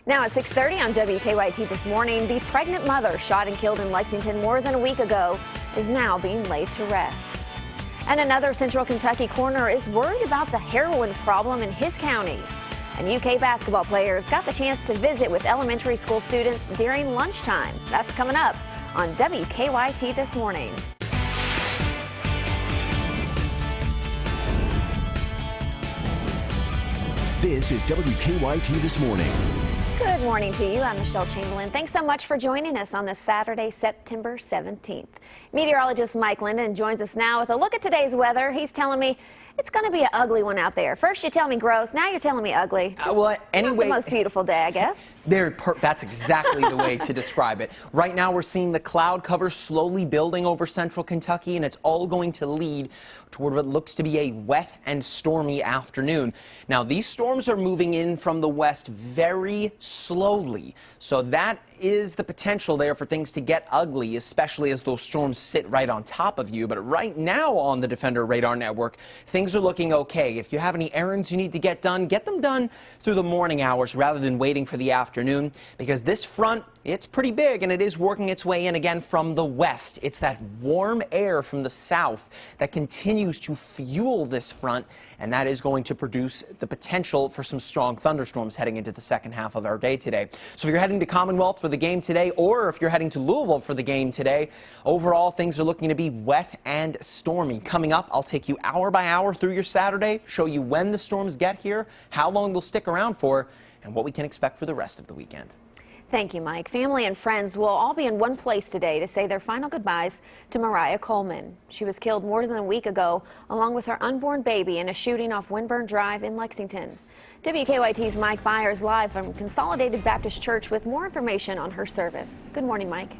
Now at 6:30 on WKYT this morning, the pregnant mother shot and killed in Lexington more than a week ago is now being laid to rest. And another Central Kentucky coroner is worried about the heroin problem in his county. And UK basketball players got the chance to visit with elementary school students during lunchtime. That's coming up on WKYT this morning. This is WKYT This Morning. Good morning to you. I'm Michelle Chamberlain. Thanks so much for joining us on this Saturday, September 17th. Meteorologist Mike Linden joins us now with a look at today's weather. He's telling me it's going to be an ugly one out there. First you tell me gross, now you're telling me ugly. Anyway, the most beautiful day, I guess. That's exactly the way to describe it. Right now we're seeing the cloud cover slowly building over central Kentucky, and it's all going to lead toward what looks to be a wet and stormy afternoon. Now these storms are moving in from the west very slowly, so that is the potential there for things to get ugly, especially as those storms sit right on top of you. But right now on the Defender Radar Network, things are looking okay. If you have any errands you need to get them done through the morning hours rather than waiting for the afternoon, because this front, it's pretty big and it is working its way in again from the west. It's that warm air from the south that continues to fuel this front, and that is going to produce the potential for some strong thunderstorms heading into the second half of our day today. So if you're heading to Commonwealth for the game today, or if you're heading to Louisville for the game today, overall things are looking to be wet and stormy. Coming up, I'll take you hour by hour through your Saturday, show you when the storms get here, how long they'll stick around for, and what we can expect for the rest of the weekend. Thank you, Mike. Family and friends will all be in one place today to say their final goodbyes to Mariah Coleman. She was killed more than a week ago, along with her unborn baby, in a shooting off Winburn Drive in Lexington. WKYT's Mike Byers live from Consolidated Baptist Church with more information on her service. Good morning, Mike.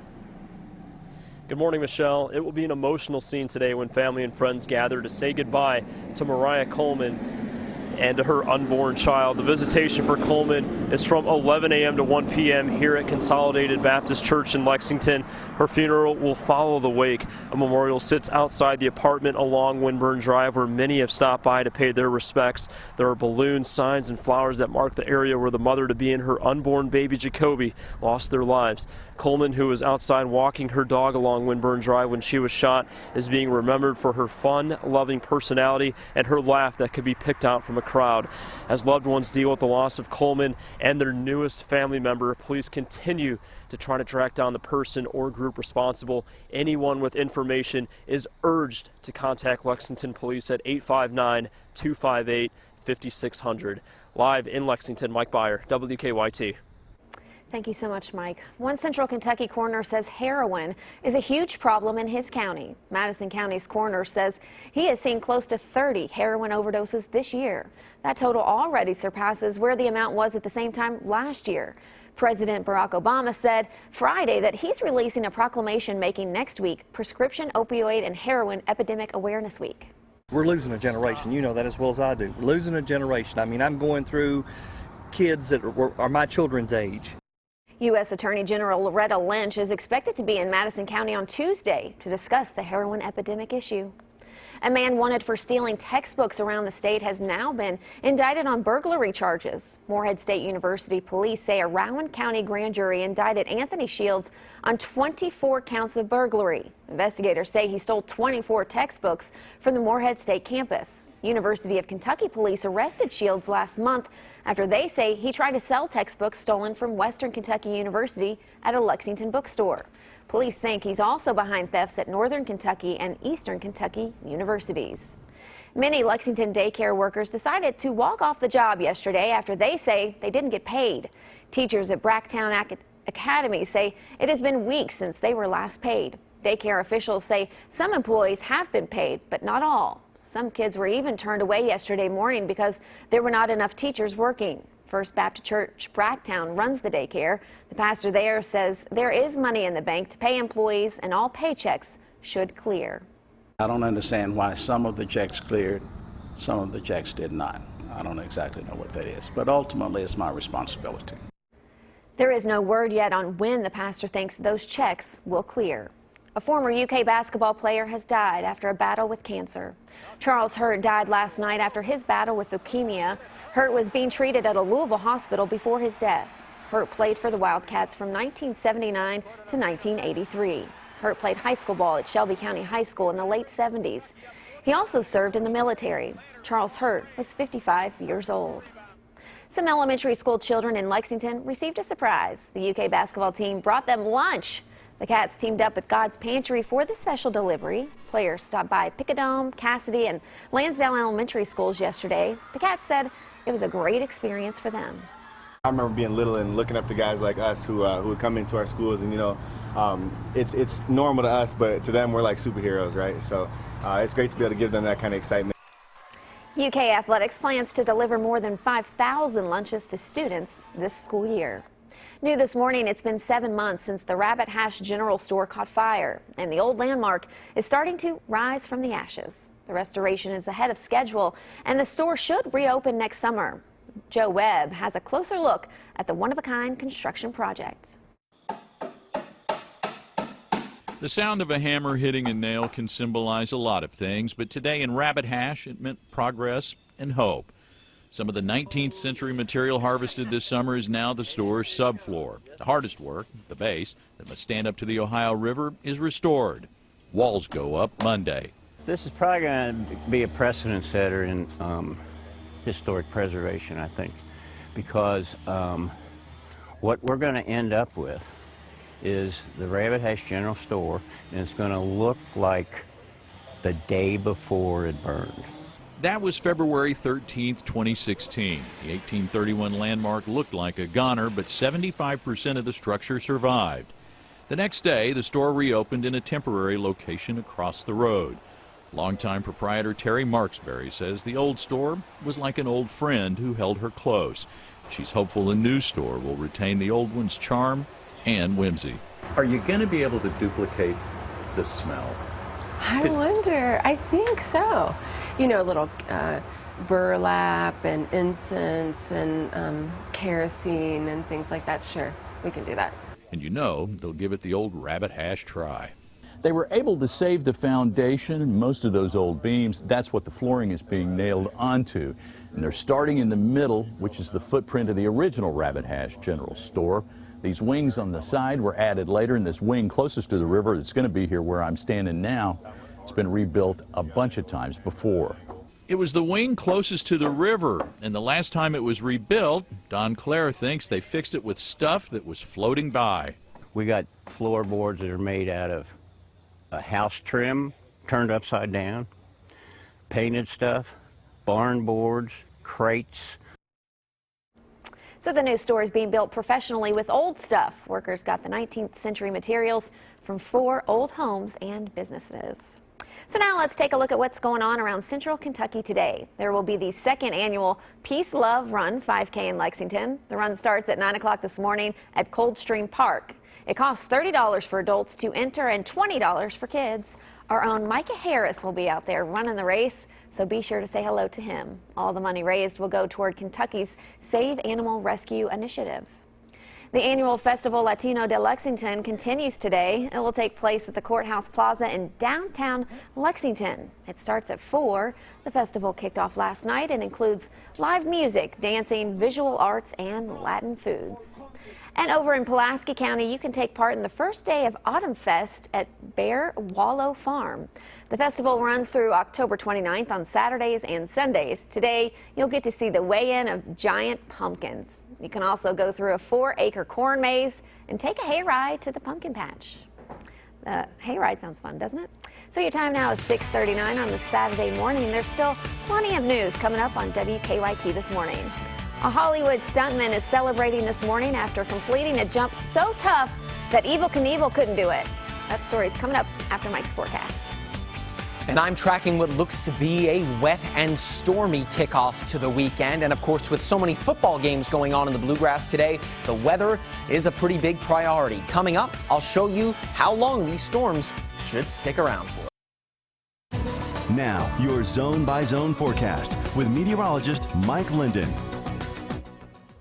Good morning, Michelle. It will be an emotional scene today when family and friends gather to say goodbye to Mariah Coleman and to her unborn child. The visitation for Coleman is from 11 a.m. to 1 p.m. here at Consolidated Baptist Church in Lexington. Her funeral will follow the wake. A memorial sits outside the apartment along Winburn Drive, where many have stopped by to pay their respects. There are balloons, signs, and flowers that mark the area where the mother-to-be and her unborn baby Jacoby lost their lives. Coleman, who was outside walking her dog along Winburn Drive when she was shot, is being remembered for her fun, loving personality and her laugh that could be picked out from a crowd. As loved ones deal with the loss of Coleman and their newest family member, police continue to try to track down the person or group responsible. Anyone with information is urged to contact Lexington Police at 859-258-5600. Live in Lexington, Mike Byer, WKYT. Thank you so much, Mike. One Central Kentucky coroner says heroin is a huge problem in his county. Madison County's coroner says he has seen close to 30 heroin overdoses this year. That total already surpasses where the amount was at the same time last year. President Barack Obama said Friday that he's releasing a proclamation making next week Prescription Opioid and Heroin Epidemic Awareness Week. We're losing a generation. You know that as well as I do. We're losing a generation. I mean, I'm going through kids that are my children's age. U.S. Attorney General Loretta Lynch is expected to be in Madison County on Tuesday to discuss the heroin epidemic issue. A man wanted for stealing textbooks around the state has now been indicted on burglary charges. Morehead State University police say a Rowan County grand jury indicted Anthony Shields on 24 counts of burglary. Investigators say he stole 24 textbooks from the Morehead State campus. University of Kentucky police arrested Shields last month after they say he tried to sell textbooks stolen from Western Kentucky University at a Lexington bookstore. Police think he's also behind thefts at Northern Kentucky and Eastern Kentucky universities. Many Lexington daycare workers decided to walk off the job yesterday after they say they didn't get paid. Teachers at Bracktown Academy say it has been weeks since they were last paid. Daycare officials say some employees have been paid, but not all. Some kids were even turned away yesterday morning because there were not enough teachers working. First Baptist Church Bracktown runs the daycare. The pastor there says there is money in the bank to pay employees and all paychecks should clear. I don't understand why some of the checks cleared, some of the checks did not. I don't exactly know what that is, but ultimately it's my responsibility. There is no word yet on when the pastor thinks those checks will clear. A former UK basketball player has died after a battle with cancer. Charles Hurt died last night after his battle with leukemia. Hurt was being treated at a Louisville hospital before his death. Hurt played for the Wildcats from 1979 to 1983. Hurt played high school ball at Shelby County High School in the late 70s. He also served in the military. Charles Hurt was 55 years old. Some elementary school children in Lexington received a surprise. The UK basketball team brought them lunch. The Cats teamed up with God's Pantry for the special delivery. Players stopped by Picadome, Cassidy, and Lansdale Elementary schools yesterday. The Cats said it was a great experience for them. I remember being little and looking up to guys like us who would come into our schools, and it's normal to us, but to them we're like superheroes, right? So it's great to be able to give them that kind of excitement. UK Athletics plans to deliver more than 5,000 lunches to students this school year. New this morning, it's been 7 months since the Rabbit Hash General Store caught fire, and the old landmark is starting to rise from the ashes. The restoration is ahead of schedule, and the store should reopen next summer. Joe Webb has a closer look at the one-of-a-kind construction project. The sound of a hammer hitting a nail can symbolize a lot of things, but today in Rabbit Hash, it meant progress and hope. Some of the 19th century material harvested this summer is now the store's subfloor. The hardest work, the base, that must stand up to the Ohio River, is restored. Walls go up Monday. This is probably going to be a precedent setter in historic preservation, I think, because what we're going to end up with is the Rabbit Hash General Store, and it's going to look like the day before it burned. That was February 13th, 2016. The 1831 landmark looked like a goner, but 75% of the structure survived. The next day, the store reopened in a temporary location across the road. Longtime proprietor Terry Marksberry says the old store was like an old friend who held her close. She's hopeful the new store will retain the old one's charm and whimsy. Are you going to be able to duplicate the smell? I wonder. I think so. You know, a little burlap and incense and kerosene and things like that. Sure, we can do that. And you know, they'll give it the old Rabbit Hash try. They were able to save the foundation, most of those old beams. That's what the flooring is being nailed onto. And they're starting in the middle, which is the footprint of the original Rabbit Hash General Store. These wings on the side were added later, and this wing closest to the river that's going to be here where I'm standing now, it's been rebuilt a bunch of times before. It was the wing closest to the river, and the last time it was rebuilt, Don Clare thinks they fixed it with stuff that was floating by. We got floorboards that are made out of a house trim turned upside down, painted stuff, barn boards, crates. So the new store is being built professionally with old stuff. Workers got the 19th century materials from 4 old homes and businesses. So now let's take a look at what's going on around Central Kentucky today. There will be the 2nd annual Peace Love Run 5K in Lexington. The run starts at 9 o'clock this morning at Coldstream Park. It costs $30 for adults to enter and $20 for kids. Our own Micah Harris will be out there running the race, so be sure to say hello to him. All the money raised will go toward Kentucky's Save Animal Rescue Initiative. The annual Festival Latino de Lexington continues today. It will take place at the Courthouse Plaza in downtown Lexington. It starts at 4. The festival kicked off last night and includes live music, dancing, visual arts, and Latin foods. And over in Pulaski County, you can take part in the first day of Autumn Fest at Bear Wallow Farm. The festival runs through October 29th on Saturdays and Sundays. Today, you'll get to see the weigh-in of giant pumpkins. You can also go through a 4-acre corn maze and take a hayride to the pumpkin patch. The hayride sounds fun, doesn't it? So your time now is 6:39 on this Saturday morning. There's still plenty of news coming up on WKYT this morning. A Hollywood stuntman is celebrating this morning after completing a jump so tough that Evel Knievel couldn't do it. That story is coming up after Mike's forecast. And I'm tracking what looks to be a wet and stormy kickoff to the weekend. And of course, with so many football games going on in the Bluegrass today, the weather is a pretty big priority. Coming up, I'll show you how long these storms should stick around for. Now, your zone-by-zone forecast with meteorologist Mike Linden.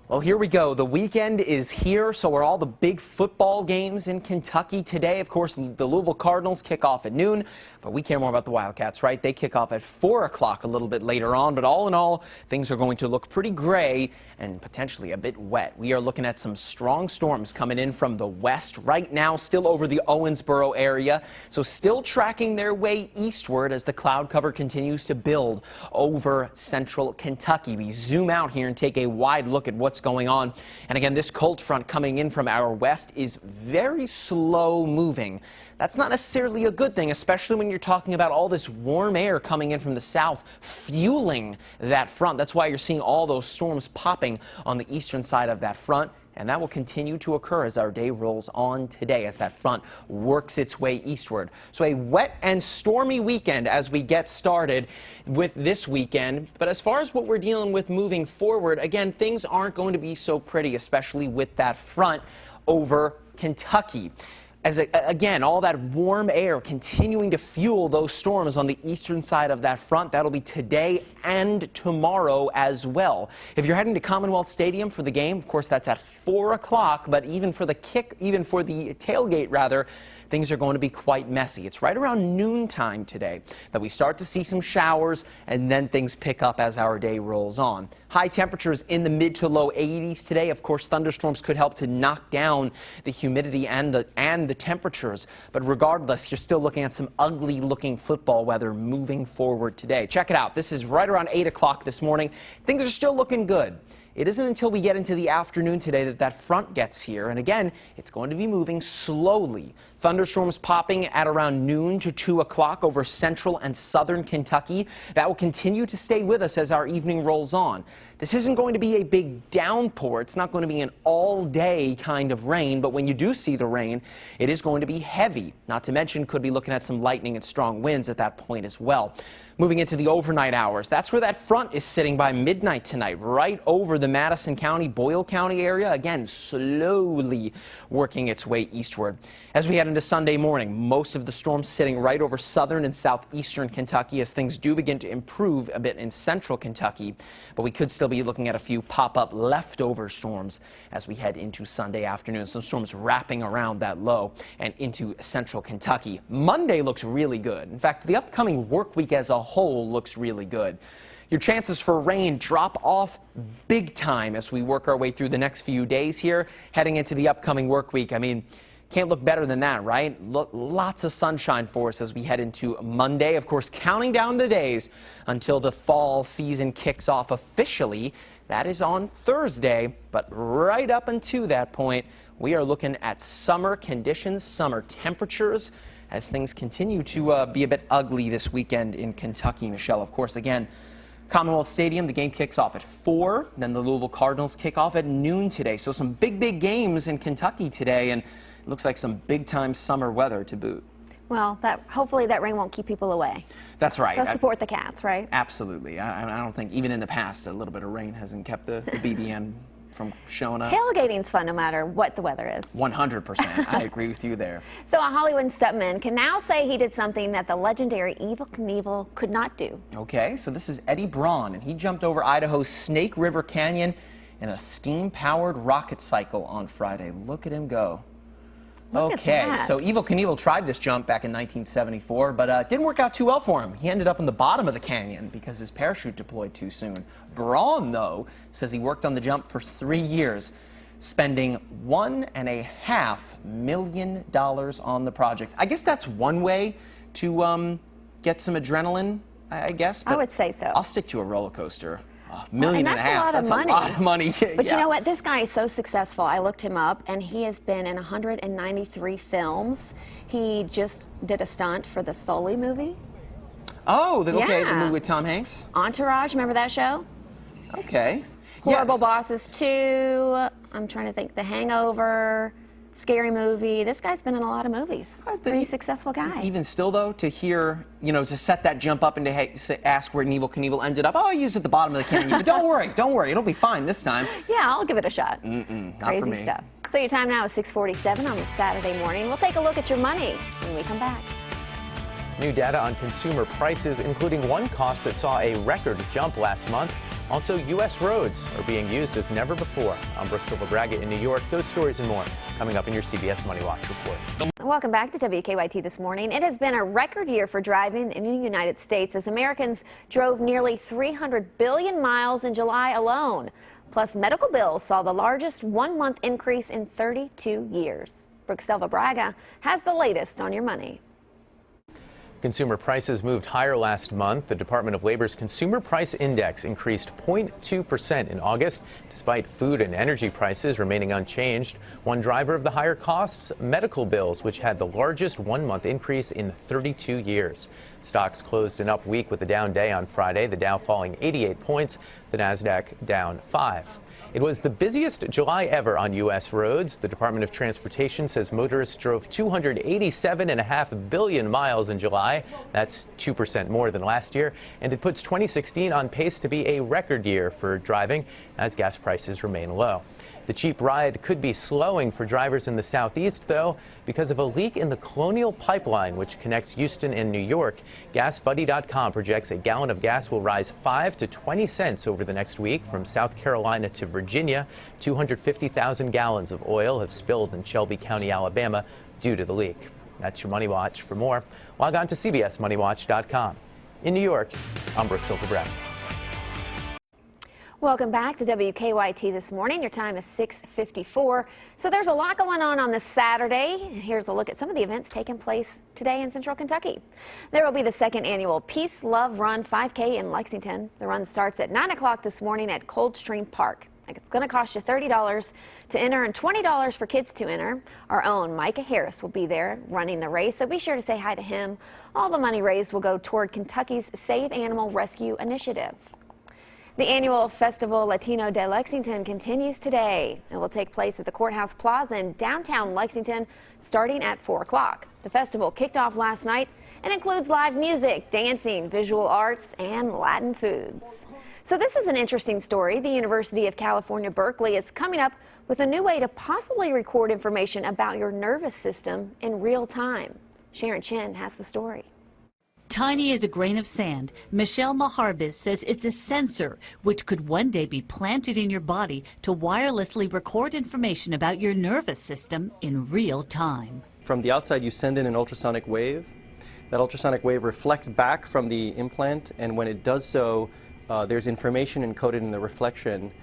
Well, here we go. The weekend is here, so are all the big football games in Kentucky today. Of course, the Louisville Cardinals kick off at noon, but we care more about the Wildcats, right? They kick off at 4 o'clock a little bit later on, but all in all, things are going to look pretty gray and potentially a bit wet. We are looking at some strong storms coming in from the west right now, still over the Owensboro area, so still tracking their way eastward as the cloud cover continues to build over central Kentucky. We zoom out here and take a wide look at what's going on. And again, this cold front coming in from our west is very slow moving. That's not necessarily a good thing, especially when you're talking about all this warm air coming in from the south, fueling that front. That's why you're seeing all those storms popping on the eastern side of that front. And that will continue to occur as our day rolls on today, as that front works its way eastward. So a wet and stormy weekend as we get started with this weekend. But as far as what we're dealing with moving forward, again, things aren't going to be so pretty, especially with that front over Kentucky. As again, all that warm air continuing to fuel those storms on the eastern side of that front. That'll be today and tomorrow as well. If you're heading to Commonwealth Stadium for the game, of course, that's at 4 o'clock. But even for the tailgate, rather, things are going to be quite messy. It's right around noontime today that we start to see some showers, and then things pick up as our day rolls on. High temperatures in the mid to low 80s today. Of course, thunderstorms could help to knock down the humidity and the temperatures. But regardless, you're still looking at some ugly looking football weather moving forward today. Check it out. This is right around 8 o'clock this morning. Things are still looking good. It isn't until we get into the afternoon today that that front gets here. And again, it's going to be moving slowly. Thunderstorms popping at around noon to 2 o'clock over central and southern Kentucky. That will continue to stay with us as our evening rolls on. This isn't going to be a big downpour. It's not going to be an all-day kind of rain, but when you do see the rain, it is going to be heavy. Not to mention, could be looking at some lightning and strong winds at that point as well. Moving into the overnight hours, that's where that front is sitting by midnight tonight, right over the Madison County, Boyle County area. Again, slowly working its way eastward. As we head into Sunday morning, most of the storms sitting right over southern and southeastern Kentucky as things do begin to improve a bit in central Kentucky. But we could still be looking at a few pop-up leftover storms as we head into Sunday afternoon. Some storms wrapping around that low and into central Kentucky. Monday looks really good. In fact, the upcoming work week as a whole looks really good. Your chances for rain drop off big time as we work our way through the next few days here, heading into the upcoming work week. I mean, can't look better than that, right? Lots of sunshine for us as we head into Monday. Of course, counting down the days until the fall season kicks off officially. That is on Thursday, but right up until that point, we are looking at summer conditions, summer temperatures, as things continue to be a bit ugly this weekend in Kentucky. Michelle, of course, again, Commonwealth Stadium, the game kicks off at 4. Then the Louisville Cardinals kick off at noon today. So some big games in Kentucky today, and it looks like some big-time summer weather to boot. Well, hopefully that rain won't keep people away. That's right. Go support the Cats, right? Absolutely. I don't think, even in the past, a little bit of rain hasn't kept the BBN from showing up. Tailgating's fun no matter what the weather is. 100%. I agree with you there. So a Hollywood stuntman can now say he did something that the legendary Evel Knievel could not do. Okay, so this is Eddie Braun, and he jumped over Idaho's Snake River Canyon in a steam-powered rocket cycle on Friday. Look at him go. Okay, so Evel Knievel tried this jump back in 1974, but it didn't work out too well for him. He ended up in the bottom of the canyon because his parachute deployed too soon. Braun, though, says he worked on the jump for 3 years, spending $1.5 million on the project. I guess that's one way to get some adrenaline, I guess. But I would say so. I'll stick to a roller coaster. $1.5 million. That's a lot of money. But you know what? This guy is so successful. I looked him up, and he has been in 193 films. He just did a stunt for the Sully movie. Oh, the movie with Tom Hanks? Entourage, remember that show? Okay. Horrible Bosses 2. I'm trying to think. The Hangover. Scary Movie. This guy's been in a lot of movies. Pretty successful guy. Even still, though, to hear, to set that jump up and to ask where Evel Knievel ended up. Oh, he was at the bottom of the canyon. But don't worry. It'll be fine this time. Yeah, I'll give it a shot. Not Crazy for me. Stuff. So your time now is 6:47 on this Saturday morning. We'll take a look at your money when we come back. New data on consumer prices, including one cost that saw a record jump last month. Also, U.S. roads are being used as never before. I'm Brooke Silva-Braga in New York. Those stories and more coming up in your CBS Money Watch report. Welcome back to WKYT this morning. It has been a record year for driving in the United States as Americans drove nearly 300 billion miles in July alone. Plus, medical bills saw the largest one-month increase in 32 years. Brooke Silva-Braga has the latest on your money. Consumer prices moved higher last month. The Department of Labor's Consumer Price Index increased 0.2% in August, despite food and energy prices remaining unchanged. One driver of the higher costs, medical bills, which had the largest one-month increase in 32 years. Stocks closed an up week with a down day on Friday, the Dow falling 88 points, the Nasdaq down 5. It was the busiest July ever on U.S. roads. The Department of Transportation says motorists drove 287.5 billion miles in July. That's 2% more than last year, and it puts 2016 on pace to be a record year for driving as gas prices remain low. The cheap ride could be slowing for drivers in the southeast, though, because of a leak in the Colonial Pipeline, which connects Houston and New York. GasBuddy.com projects a gallon of gas will rise 5 to 20 cents over the next week from South Carolina to Virginia. 250,000 gallons of oil have spilled in Shelby County, Alabama, due to the leak. That's your Money Watch. For more, log on to CBSMoneyWatch.com. In New York, I'm Brooke Silva-Braga. Welcome back to WKYT this morning. Your time is 6:54. So there's a lot going on this Saturday. And here's a look at some of the events taking place today in Central Kentucky. There will be the second annual Peace, Love Run 5K in Lexington. The run starts at 9 o'clock this morning at Coldstream Park. It's going to cost you $30 to enter and $20 for kids to enter. Our own Micah Harris will be there running the race, so be sure to say hi to him. All the money raised will go toward Kentucky's Save Animal Rescue Initiative. The annual Festival Latino de Lexington continues today. It will take place at the Courthouse Plaza in downtown Lexington starting at 4 o'clock. The festival kicked off last night and includes live music, dancing, visual arts, and Latin foods. So this is an interesting story. The University of California, Berkeley is coming up with a new way to possibly record information about your nervous system in real time. Sharon Chen has the story. Tiny as a grain of sand, Michelle Maharbis says it's a sensor which could one day be planted in your body to wirelessly record information about your nervous system in real time. From the outside, you send in an ultrasonic wave. That ultrasonic wave reflects back from the implant, and when it does so, there's information encoded in the reflection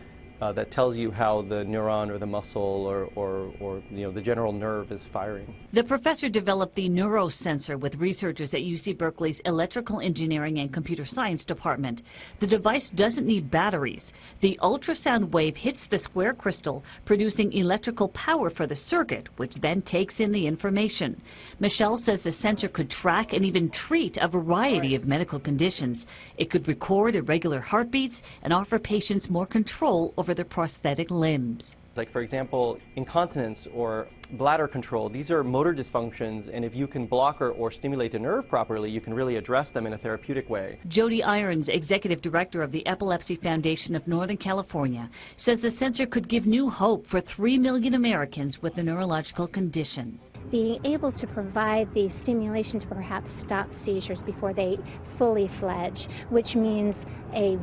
that tells you how the neuron or the muscle or the general nerve is firing. The professor developed the neurosensor with researchers at UC Berkeley's Electrical Engineering and Computer Science department. The device doesn't need batteries. The ultrasound wave hits the square crystal, producing electrical power for the circuit, which then takes in the information. Michelle says the sensor could track and even treat a variety of medical conditions. It could record irregular heartbeats and offer patients more control over their prosthetic limbs. Like, for example, incontinence or bladder control. These are motor dysfunctions, and if you can block or stimulate the nerve properly, you can really address them in a therapeutic way. Jody Irons, executive director of the Epilepsy Foundation of Northern California, says the sensor could give new hope for 3 million Americans with a neurological condition. Being able to provide the stimulation to perhaps stop seizures before they fully fledge, which means a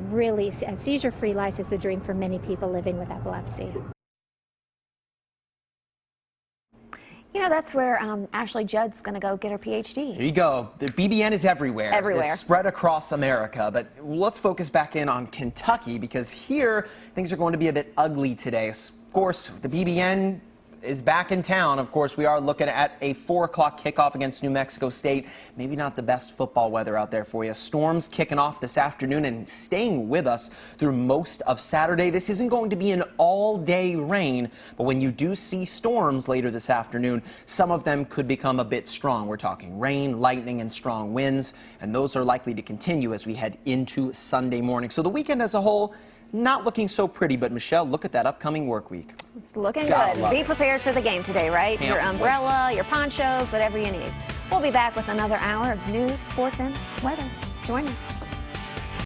seizure-free life is the dream for many people living with epilepsy. You know, that's where Ashley Judd's going to go get her PhD. Here you go. The BBN is everywhere. Everywhere. It's spread across America. But let's focus back in on Kentucky, because here things are going to be a bit ugly today. Of course, the BBN is back in town. Of course, we are looking at a 4 o'clock kickoff against New Mexico State. Maybe not the best football weather out there for you. Storms kicking off this afternoon and staying with us through most of Saturday. This isn't going to be an all-day rain, but when you do see storms later this afternoon, some of them could become a bit strong. We're talking rain, lightning, and strong winds, and those are likely to continue as we head into Sunday morning. So the weekend as a whole, not looking so pretty, but Michelle, look at that upcoming work week. It's looking good. Be prepared for the game today, right? Your umbrella, your ponchos, whatever you need. We'll be back with another hour of news, sports, and weather. Join us.